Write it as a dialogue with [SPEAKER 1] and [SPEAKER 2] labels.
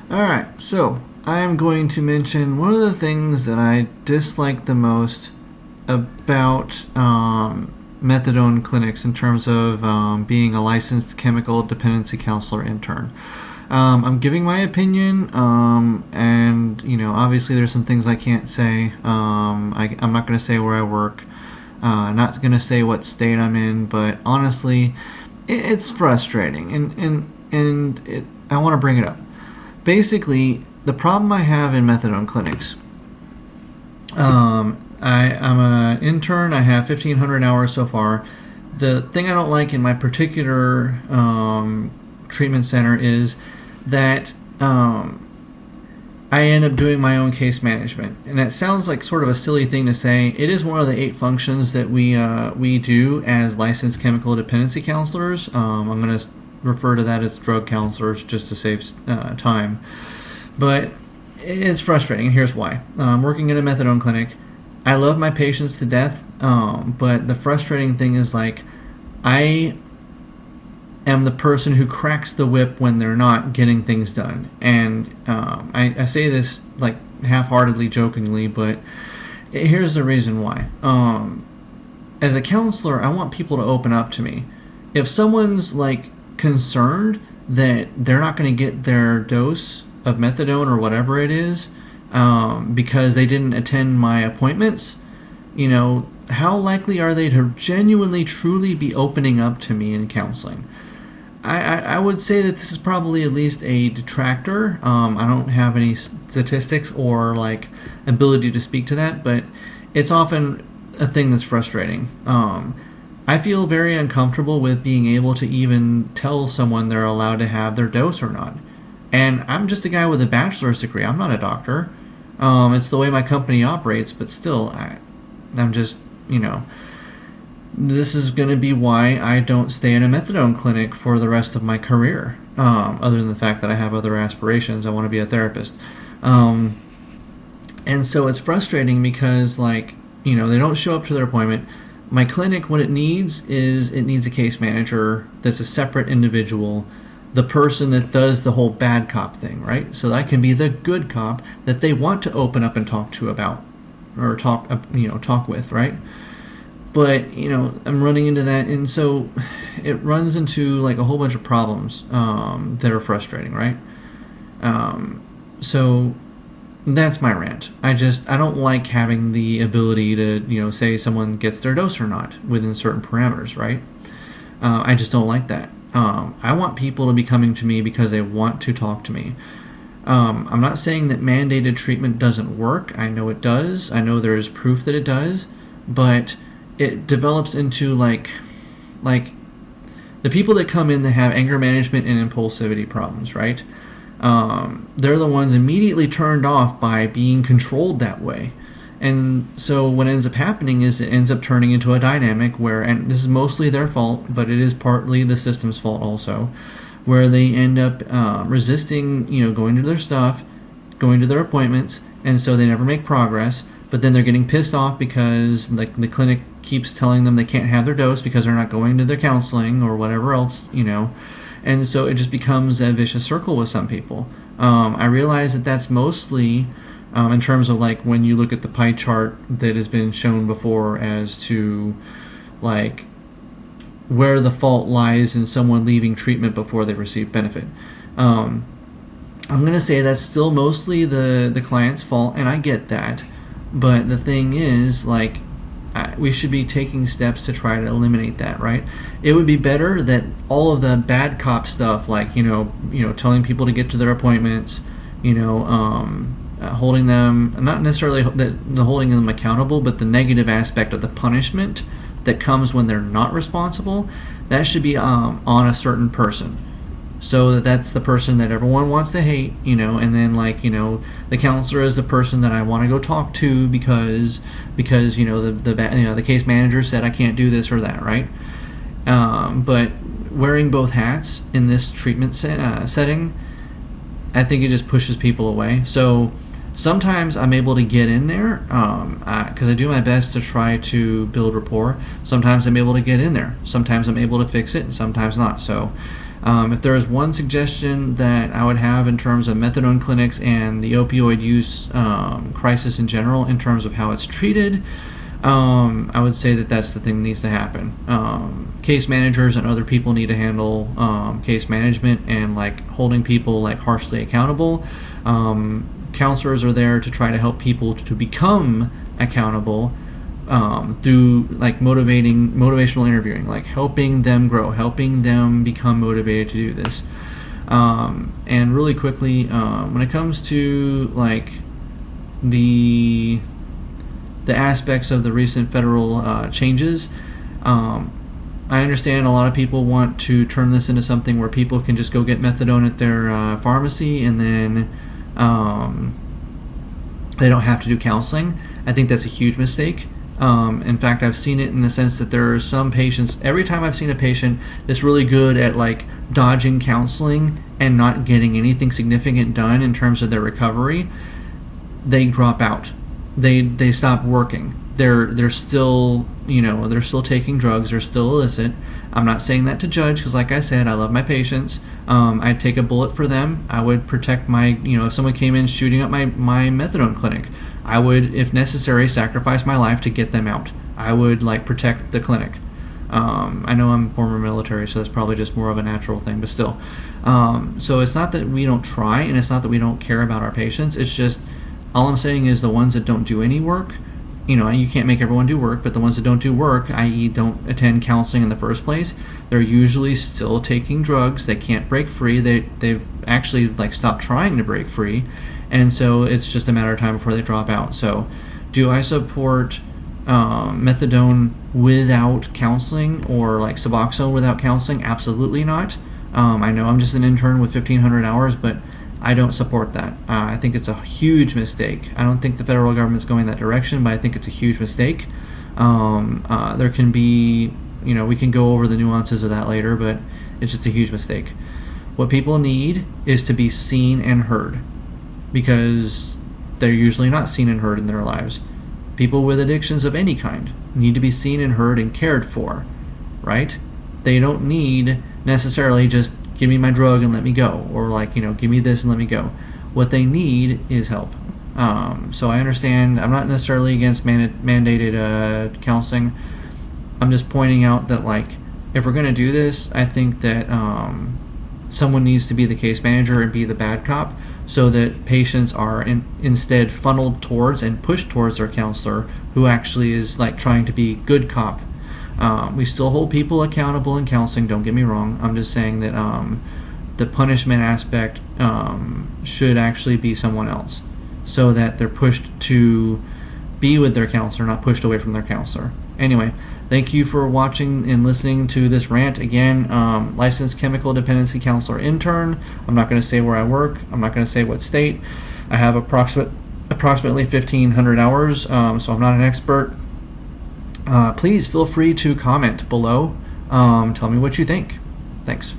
[SPEAKER 1] Alright, so I am going to mention one of the things that I dislike the most about methadone clinics in terms of being a licensed chemical dependency counselor intern. I'm giving my opinion, and obviously there's some things I can't say. I'm not going to say where I work, not going to say what state I'm in, but honestly, it's frustrating, and I want to bring it up. Basically, the problem I have in methadone clinics, I'm an intern. I have 1,500 hours so far. The thing I don't like in my particular treatment center is that I end up doing my own case management, and that sounds like sort of a silly thing to say. It is one of the 8 functions that we do as licensed chemical dependency counselors. I'm going to refer to that as drug counselors just to save time, but it's frustrating, and here's why. Working in a methadone clinic, I love my patients to death, but the frustrating thing is, like, I am the person who cracks the whip when they're not getting things done. And I say this like half-heartedly, jokingly, but here's the reason why. As a counselor, I want people to open up to me. If someone's like concerned that they're not going to get their dose of methadone or whatever it is because they didn't attend my appointments, how likely are they to genuinely, truly be opening up to me in counseling? I would say that this is probably at least a detractor. I don't have any statistics or like ability to speak to that, but it's often a thing that's frustrating. I feel very uncomfortable with being able to even tell someone they're allowed to have their dose or not. And I'm just a guy with a bachelor's degree. I'm not a doctor. It's the way my company operates, but still, I'm just, this is going to be why I don't stay in a methadone clinic for the rest of my career, other than the fact that I have other aspirations. I want to be a therapist. And so it's frustrating because, like, they don't show up to their appointment. My clinic, what it needs is it needs a case manager that's a separate individual, the person that does the whole bad cop thing, right? So that can be the good cop that they want to open up and talk to about, or talk with, right? But I'm running into that, and so it runs into like a whole bunch of problems that are frustrating, right? So that's my rant. I don't like having the ability to say someone gets their dose or not within certain parameters, right? I just don't like that. I want people to be coming to me because they want to talk to me. I'm not saying that mandated treatment doesn't work. I know it does. I know there is proof that it does, but it develops into like the people that come in that have anger management and impulsivity problems, right? They're the ones immediately turned off by being controlled that way. And so what ends up happening is it ends up turning into a dynamic where, and this is mostly their fault, but it is partly the system's fault also, where they end up resisting, going to their stuff, going to their appointments, and so they never make progress. But then they're getting pissed off because like the clinic keeps telling them they can't have their dose because they're not going to their counseling or whatever else, And so it just becomes a vicious circle with some people. I realize that that's mostly in terms of like when you look at the pie chart that has been shown before as to like where the fault lies in someone leaving treatment before they receive benefit. I'm going to say that's still mostly the client's fault, and I get that. But the thing is, like, we should be taking steps to try to eliminate that, right? It would be better that all of the bad cop stuff, like telling people to get to their appointments, holding them, not necessarily holding them accountable, but the negative aspect of the punishment that comes when they're not responsible, that should be on a certain person. So that's the person that everyone wants to hate, and then the counselor is the person that I want to go talk to because the case manager said I can't do this or that, right? But wearing both hats in this treatment setting, I think it just pushes people away. So sometimes I'm able to get in there because I do my best to try to build rapport. Sometimes I'm able to get in there. Sometimes I'm able to fix it, and sometimes not. So If there is one suggestion that I would have in terms of methadone clinics and the opioid use crisis in general, in terms of how it's treated, I would say that that's the thing that needs to happen. Case managers and other people need to handle case management and like holding people like harshly accountable. Counselors are there to try to help people to become accountable through like motivational interviewing, like helping them grow, helping them become motivated to do this. And really quickly, when it comes to like the aspects of the recent federal changes, I understand a lot of people want to turn this into something where people can just go get methadone at their pharmacy and then they don't have to do counseling. I think that's a huge mistake. In fact, I've seen it in the sense that there are some patients, every time I've seen a patient that's really good at like dodging counseling and not getting anything significant done in terms of their recovery, they drop out. They stop working. They're still, they're still taking drugs. They're still illicit. I'm not saying that to judge, because like I said, I love my patients. I'd take a bullet for them. I would protect my, if someone came in shooting up my methadone clinic, I would, if necessary, sacrifice my life to get them out. I would like protect the clinic. I know I'm former military, so that's probably just more of a natural thing, but still. So it's not that we don't try, and it's not that we don't care about our patients. It's just, all I'm saying is the ones that don't do any work, you can't make everyone do work, but the ones that don't do work, i.e. don't attend counseling in the first place, they're usually still taking drugs. They can't break free. They've actually like stopped trying to break free, and so it's just a matter of time before they drop out. So do I support methadone without counseling, or like Suboxone without counseling? Absolutely not. I know I'm just an intern with 1,500 hours, but I don't support that. I think it's a huge mistake. I don't think the federal government's going that direction, but I think it's a huge mistake. There can be, we can go over the nuances of that later, but it's just a huge mistake. What people need is to be seen and heard, because they're usually not seen and heard in their lives. People with addictions of any kind need to be seen and heard and cared for, right? They don't need necessarily just give me my drug and let me go, or like, give me this and let me go. What they need is help. So I understand, I'm not necessarily against mandated counseling. I'm just pointing out that like, if we're going to do this, I think that someone needs to be the case manager and be the bad cop, so that patients are instead funneled towards and pushed towards their counselor, who actually is like trying to be good cop. We still hold people accountable in counseling, don't get me wrong. I'm just saying that the punishment aspect should actually be someone else, so that they're pushed to be with their counselor, not pushed away from their counselor. Anyway, thank you for watching and listening to this rant. Again, licensed chemical dependency counselor intern. I'm not going to say where I work. I'm not going to say what state. I have approximately 1,500 hours, so I'm not an expert. Please feel free to comment below. Tell me what you think. Thanks.